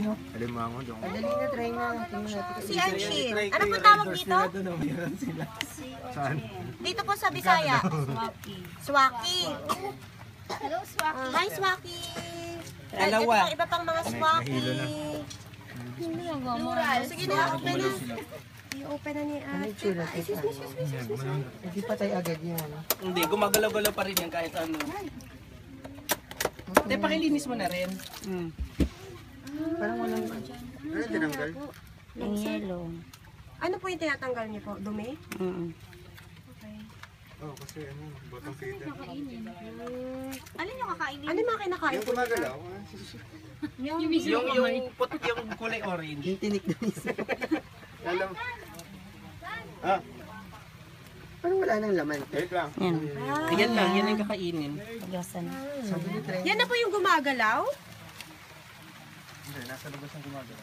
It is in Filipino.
Alimango doon. Madali na, try na. Tingnan natin. Si Archie. Ano po tawag dito? Saan? Dito po sa Bisaya. Swaki. Hello, Swaki. Hi, Swaki. Dalawa. Ito iba pang mga Swaki. Plural. Sige na, open na. I-open na ni Ano Ate. yung tsura? Hindi pa tayo agad yung ano. Hindi, gumagalaw-galaw pa rin yan kahit ano. Hindi, pakilinis mo na rin. Parang walang... Ano tinanggal? Ang yellow. Ano po yung tinatanggal niyo po? Dumi? Oo, kasi ano, botong feeder. Alin yung kakainin? Ano yung mga kinakain Yung po? gumagalaw. Yung kulay orange. Yung tinik na isa. Alam. Ah, Parang wala nang laman. wait lang. Ayan lang, yan ang kakainin. Sabi ni Trey. Yan na po yung gumagalaw? Hindi, nasa labas ang gumagalaw.